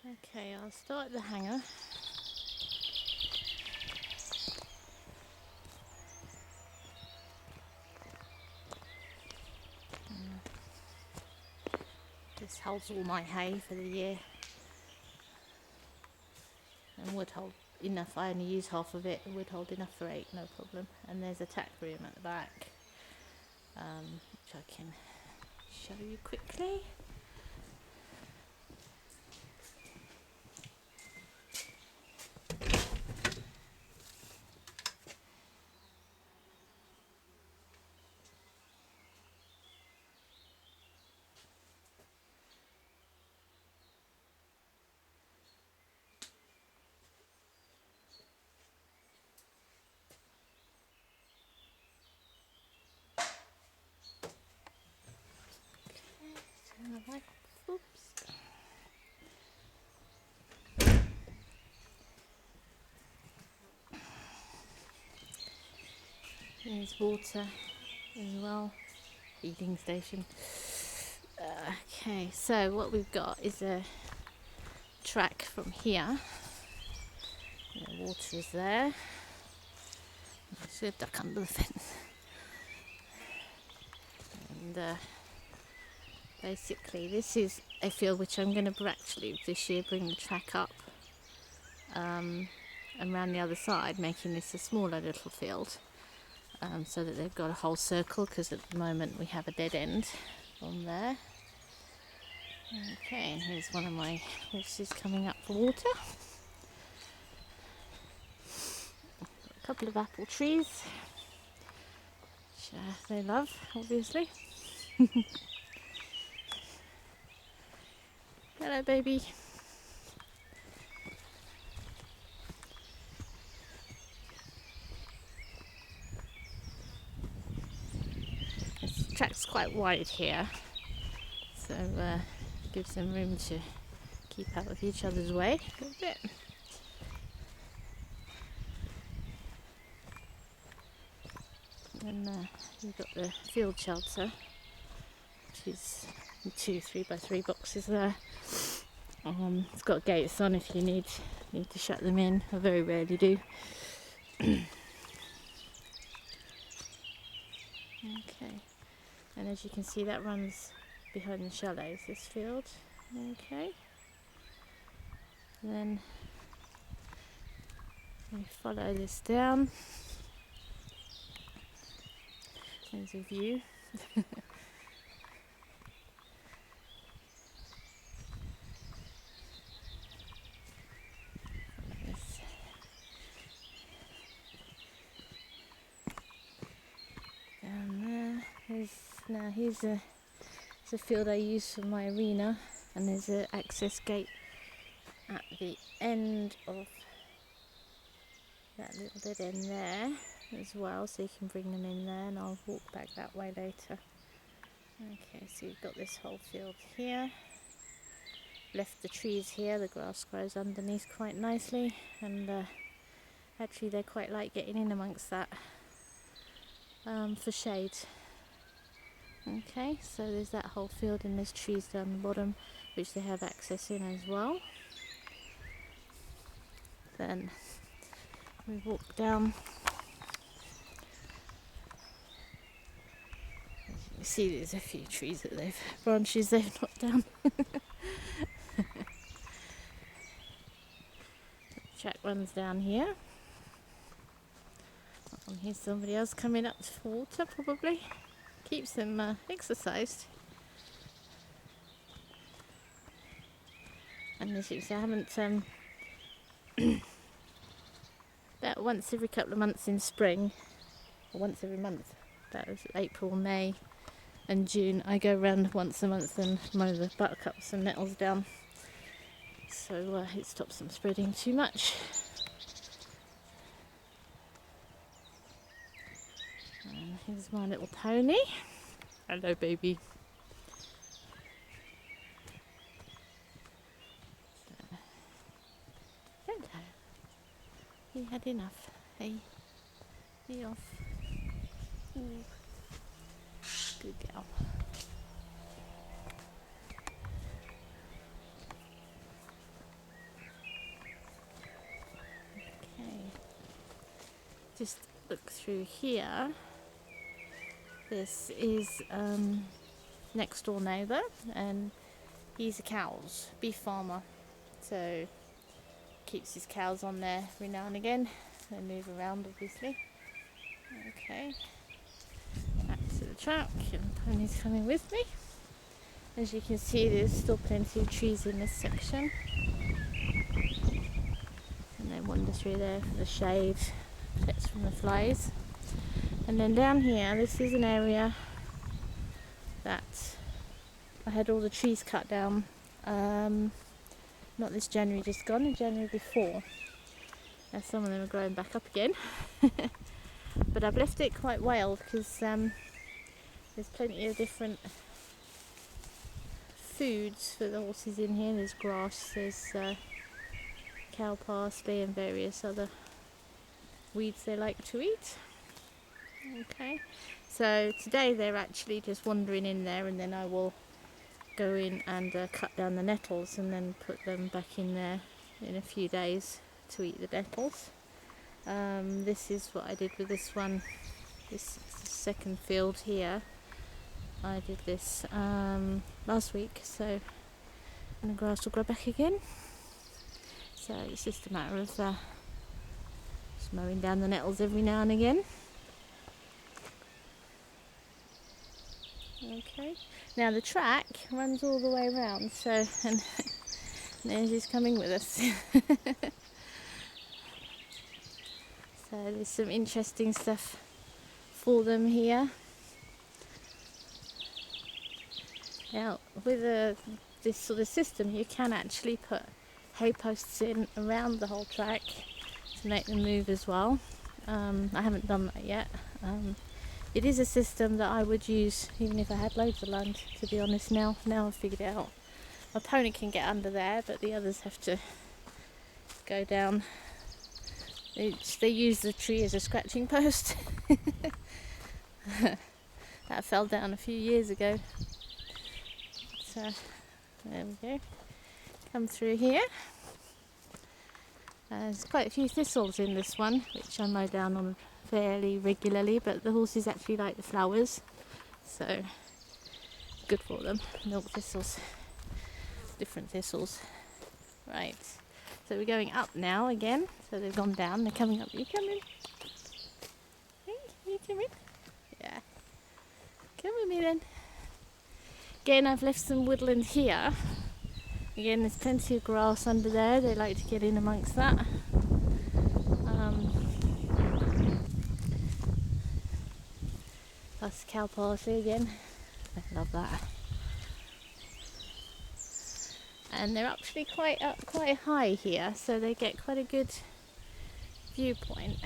Okay, I'll start the hanger. This holds all my hay for the year, and would hold enough. I only use half of it. It would hold enough for 8, no problem. And there's a tack room at the back, which I can show you quickly. Turn the light. Oops. There's water as well. Feeding station. Okay, so what we've got is a track from here. The water is there. I should duck under the fence. And basically this is a field which I'm going to actually this year bring the track up and around the other side, making this a smaller little field, so that they've got a whole circle, because at the moment we have a dead end on there. Okay, and here's one of my horses coming up for water. A couple of apple trees, which they love, obviously. Hello, baby. This track's quite wide here, so gives them room to keep out of each other's way a little bit. And you've got the field shelter, which is 2 3x3 boxes there. It's got gates on if you need to shut them in. I very rarely do. Okay, and as you can see, that runs behind the shallows, this field. Okay, and then we follow this down. There's a view. Down there, here's a field I use for my arena, and there's an access gate at the end of that little dead end there as well, so you can bring them in there, and I'll walk back that way later. Okay, so you've got this whole field here. Left the trees here, the grass grows underneath quite nicely, and actually they quite like getting in amongst that for shade. Okay, so there's that whole field, and there's trees down the bottom which they have access in as well. Then we walk down. You see there's a few trees that branches they've knocked down. The track runs down here. And here's somebody else coming up for water, probably. Keeps them exercised. And as you can see, I haven't about once every couple of months in spring, or once every month, that was April, May and June, I go around once a month and mow the buttercups and nettles down, so it stops them spreading too much. And here's my little pony. Hello, baby. Hello. You had enough. Hey, be off. Ooh. Good girl. just look through here, this is next door neighbour, and he's a beef farmer, so keeps his cows on there every now and again. They move around, obviously. Okay, back to the track, and Pony's coming with me. As you can see, there's still plenty of trees in this section, and they wander through there for the shade, protects from the flies. And then down here, this is an area that I had all the trees cut down, not this January just gone, in January before. Now some of them are growing back up again. But I've left it quite wild because there's plenty of different foods for the horses in here. There's grass, there's cow parsley and various other weeds they like to eat. Okay, so today they're actually just wandering in there, and then I will go in and cut down the nettles and then put them back in there in a few days to eat the nettles. This is what I did with this one. This is the second field here. I did this last week, so and the grass will grow back again. So it's just a matter of just mowing down the nettles every now and again. Okay, now the track runs all the way around, so and there's he's coming with us. So there's some interesting stuff for them here. Now with this sort of system, you can actually put hay posts in around the whole track to make them move as well. I haven't done that yet. It is a system that I would use even if I had loads of land, to be honest. Now I've figured it out. My pony can get under there, but the others have to go down. They use the tree as a scratching post. That fell down a few years ago. So there we go. Come through here. There's quite a few thistles in this one, which I mow down on fairly regularly, but the horses actually like the flowers, so good for them. Milk thistles, different thistles. Right, so we're going up now again. So they've gone down, they're coming up. You coming? Hey, you coming? Yeah. Come with me then. Again, I've left some woodland here. Again, there's plenty of grass under there. They like to get in amongst that. Plus cow parsley again. I love that. And they're actually quite high here, so they get quite a good viewpoint.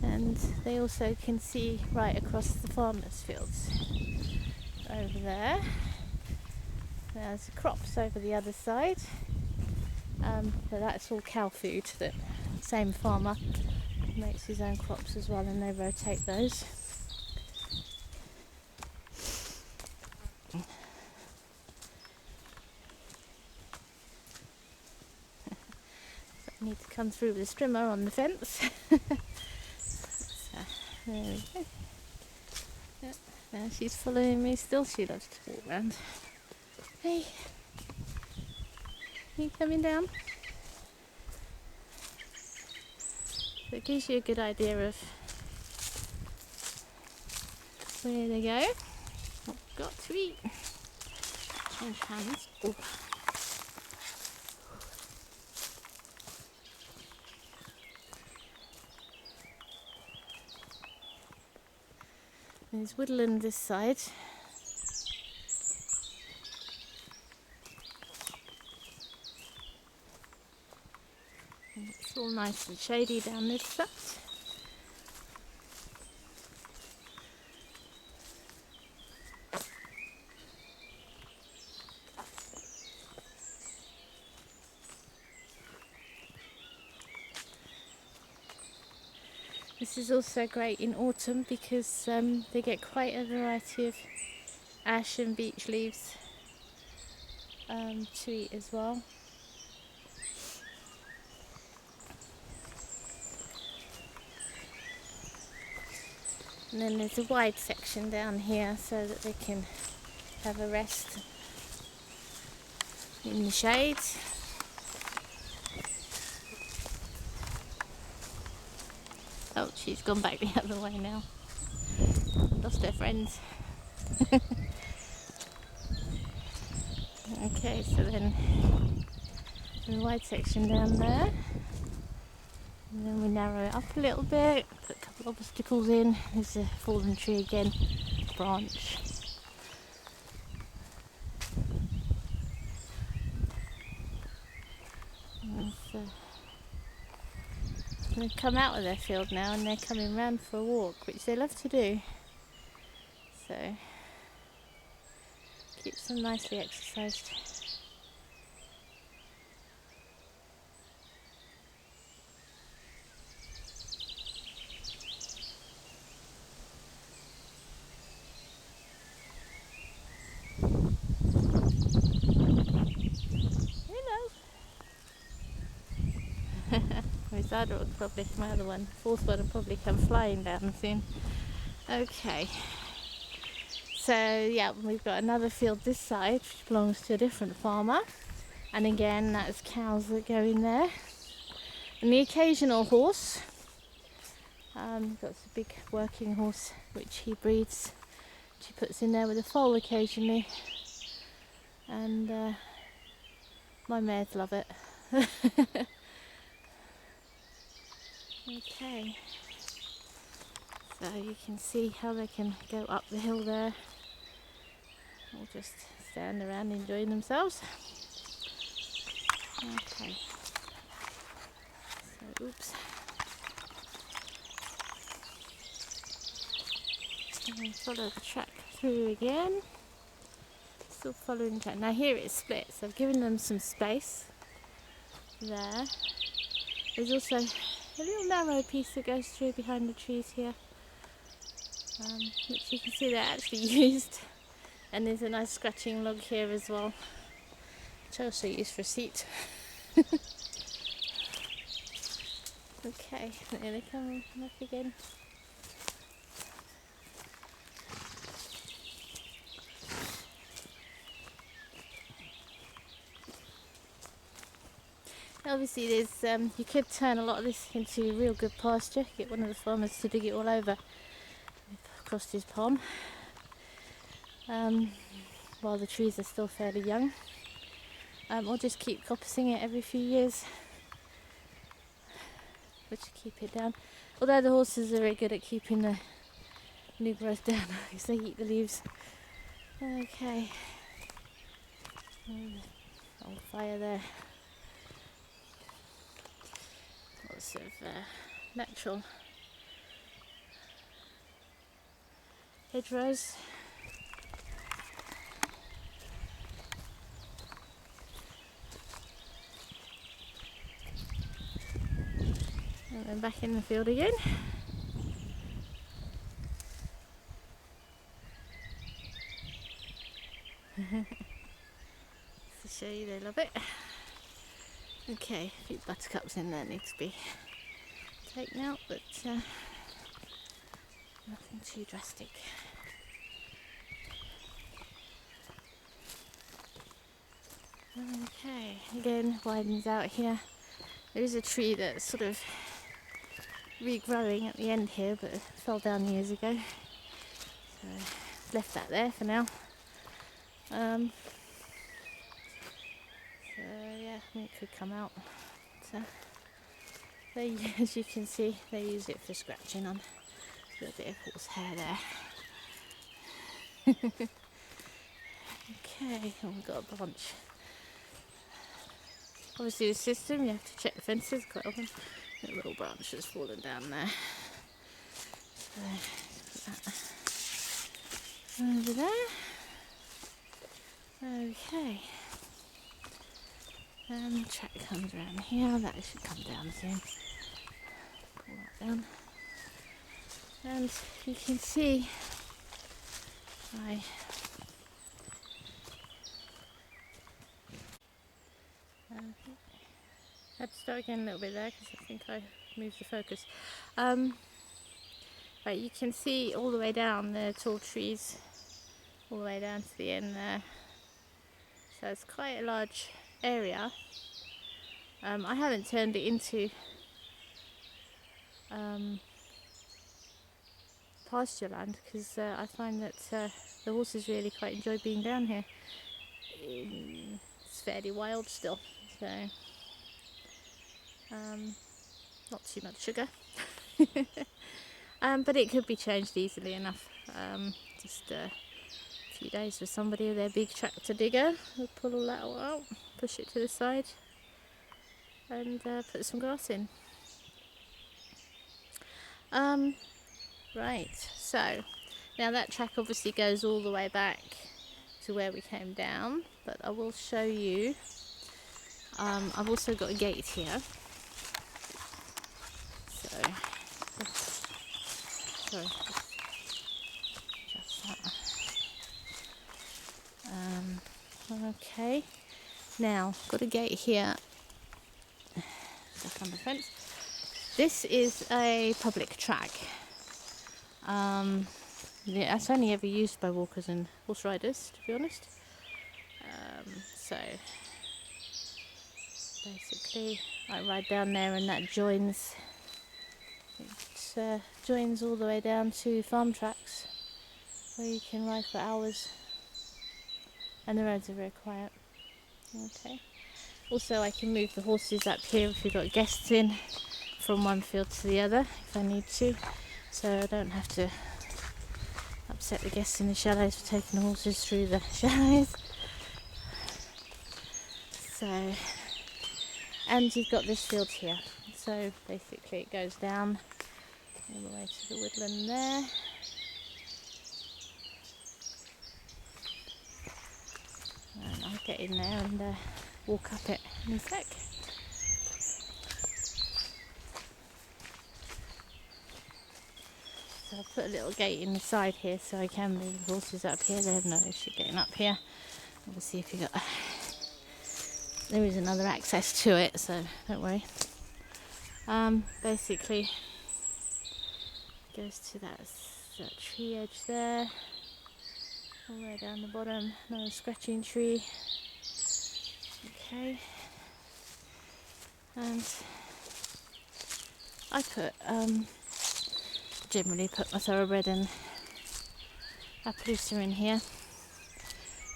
And they also can see right across the farmers' fields over there. There's crops over the other side, but that's all cow food. That same farmer makes his own crops as well, and they rotate those. So I need to come through with a strimmer on the fence. So there we go. Yep. Now she's following me still. She loves to walk around. Hey, you coming down? So it gives you a good idea of where they go. What we've got to eat. Change hands. Ooh. There's woodland this side. And it's all nice and shady down this side. This is also great in autumn because they get quite a variety of ash and beech leaves to eat as well. And then there's a wide section down here so that they can have a rest in the shade. Oh, she's gone back the other way now. Lost her friends. Okay, so then there's a wide section down there. And then we narrow it up a little bit, put a couple of obstacles in. There's a fallen tree again, branch. They've come out of their field now and they're coming round for a walk, which they love to do. So, keeps them nicely exercised. My other one probably, my other one, fourth one will probably come flying down soon. Okay, so yeah, we've got another field this side which belongs to a different farmer, and again that's cows that go in there, and the occasional horse. Got a big working horse which he breeds, which he puts in there with a foal occasionally, and my mares love it. Okay, so you can see how they can go up the hill there, or just stand around enjoying themselves. Okay, so oops. And then follow the track through again. Still following the track. Now here it's split, so I've given them some space there. There's also a little narrow piece that goes through behind the trees here, which you can see they're actually used. And there's a nice scratching log here as well, which I also use for a seat. Okay, here they come back again. Obviously there's you could turn a lot of this into real good pasture, get one of the farmers to dig it all over across his palm, while the trees are still fairly young, or just keep coppicing it every few years, which will keep it down. Although the horses are very good at keeping the new growth down because they eat the leaves. Okay, old fire there. Lots of natural hedgerows. And then back in the field again. To show you they love it. Okay, a few buttercups in there need to be taken out, but nothing too drastic. Okay, again widens out here. There is a tree that's sort of regrowing at the end here, but it fell down years ago, so left that there for now. So yeah, I think it could come out. So they, as you can see, they use it for scratching on. A little bit of horse hair there. Okay, and we've got a branch. Obviously the system, you have to check the fences quite often. A little branch has fallen down there. So put that over there. Okay. And the track comes around here. That should come down soon. Pull that down. And you can see I had to start again a little bit there because I think I moved the focus. I Right, you can see all the way down the tall trees, all the way down to the end there. So it's quite a large area. I haven't turned it into pasture land because I find that the horses really quite enjoy being down here. It's fairly wild still, so not too much sugar. But it could be changed easily enough. Just a few days with somebody with their big tractor digger will pull all that all out, push it to the side and put some grass in. Right, so now that track obviously goes all the way back to where we came down, but I will show you. I've also got a gate here. So, sorry, just that. Okay, now got a gate here. Stuck on the fence. This is a public track. Yeah, it's only ever used by walkers and horse riders, to be honest. So basically, I ride down there, and that joins. It joins all the way down to farm tracks, where you can ride for hours, and the roads are very quiet. Okay. Also, I can move the horses up here if we've got guests in, from one field to the other if I need to, so I don't have to upset the guests in the shallows for taking the horses through the shallows. So, and you've got this field here, so basically it goes down all the way to the woodland there. And I'll get in there and walk up it in a sec. So I'll put a little gate in the side here so I can move the horses up here. They have no issue getting up here. Obviously, if you got, there is another access to it, so don't worry. Basically, goes to that tree edge there, all the way down the bottom. Another scratching tree. Okay, and I generally put my thoroughbred and Appaloosa in here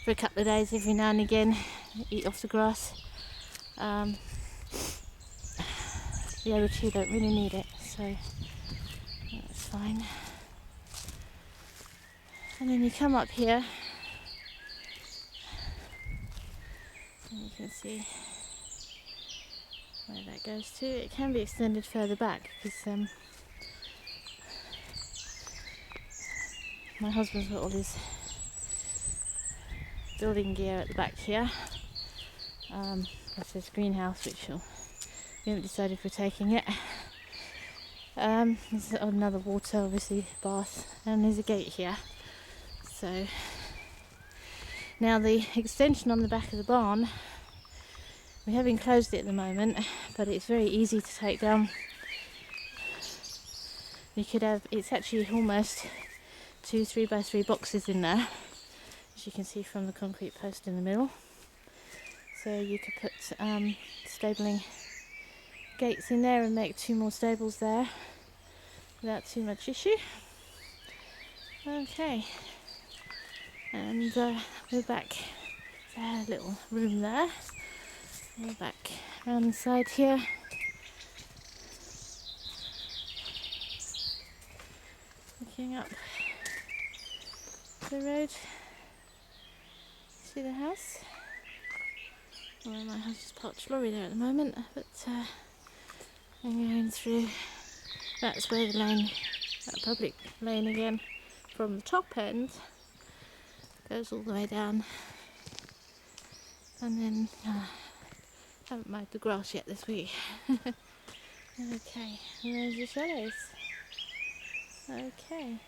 for a couple of days every now and again, eat off the grass. The other two don't really need it, so that's fine. And then you come up here and you can see where that goes to. It can be extended further back because my husband's got all his building gear at the back here. That's his greenhouse, which we haven't decided if we're taking it. There's another water, obviously, bath, and there's a gate here. So now the extension on the back of the barn, we have enclosed it at the moment, but it's very easy to take down. You could have, it's actually almost 2 3x3 boxes in there, as you can see from the concrete post in the middle. So you could put stabling gates in there and make 2 more stables there without too much issue. Okay, and we're back. There's a little room there. We're back around the side here. Looking up the road. See the house? Well, my house is parked lorry there at the moment, but I'm going through. That's where the lane, that public lane again, from the top end goes all the way down, and then haven't mowed the grass yet this week. Okay, and there's the shallows. Okay.